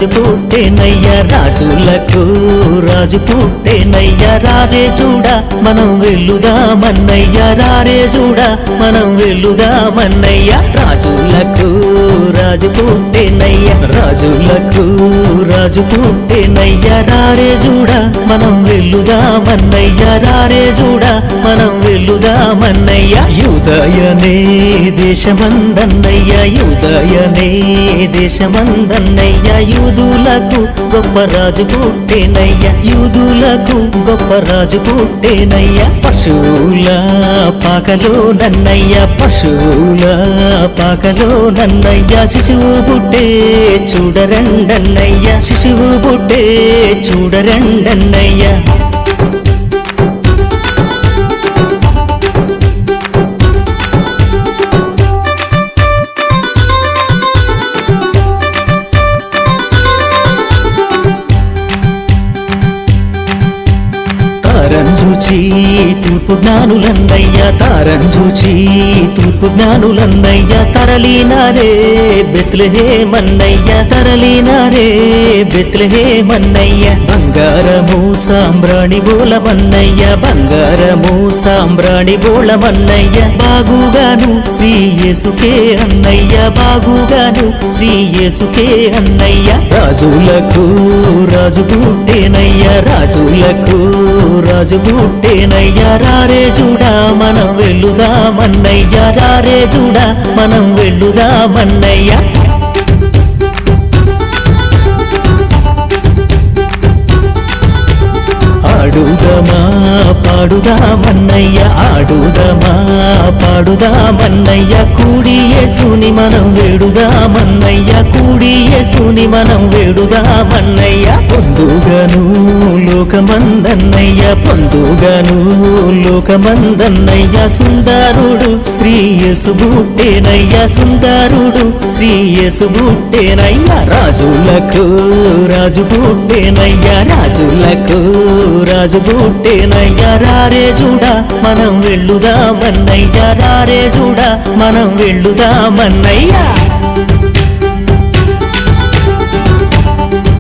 రాజు పుట్టేనయ్యా రాజులకు రాజు పుట్టేనయ్యా రారే చూడా మనం వెళ్లుదామన్నయ్యా రారే చూడా మనం వెళ్లుదామన్నయ్యా రాజులకు రాజు పుట్టేనయ్యా రాజులకు రాజు పుట్టేనయ్యా రారే చూడా మనం వెళ్లుదామన్నయ్యా రారే చూడా మనం వెళ్లుదామన్నయ్యా యూదయనే దేశమందన్నయ్యా యూదయనే దేశమందన్నయ్యా యూదులకు గొప్ప రాజు పుట్టేనయ్యా యూదులకు గొప్ప రాజు పుట్టేనయ్యా పశువుల పాకలో నన్నయ్యా పశువుల పాకలో నన్నయ్యా శిశువు పుట్టే చూడరండన్నయ్యా శిశువు పుట్టే చూడరండన్నయ్యా తారంజూచి తూర్పు జ్ఞానులన్నయ్యా తారంజూచి తూర్పు జ్ఞానులన్నయ్యా తరలినారే బెత్లెహేమన్నయ్యా తరలినారే బెత్లెహేమన్నయ్యా బంగారము సాంబ్రాణి బోలమన్నయ్యా బంగారము సాంబ్రాణి బోళమన్నయ్యా బాగుగాను శ్రీ యేసుకే అన్నయ్యా బాగుగాను శ్రీ యేసుకే అన్నయ్యా రాజులకు రాజు పుట్టేనయ్యా రాజులకు రాజు పుట్టేనయ్యా రారే చూడా మనం వెళ్లుదామన్నయ్యా రారే చూడా మనం వెళ్లుదామన్నయ్యా ఆడుదమా పాడుదామన్నయ్యా ఆడుదమా పాడుదామన్నయ్యా కూడి యేసుని మనం వేడుదామన్నయ్యా కూడి యేసుని మనం వేడుదామన్నయ్యా పొందుగను లోకమందన్నయ్యా పొందుగను లోకమందన్నయ్యా సుందరుడు శ్రీ యేసు పుట్టేనయ్యా సుందరుడు శ్రీ యేసు పుట్టేనయ్యా రాజులకు రాజు పుట్టేనయ్యా రాజులకు రాజు పుట్టేనయ్యా రారే చూడా మనం వెళ్లుదామన్నయ్యా రారే చూడా మనం వెళ్లుదామన్నయ్యా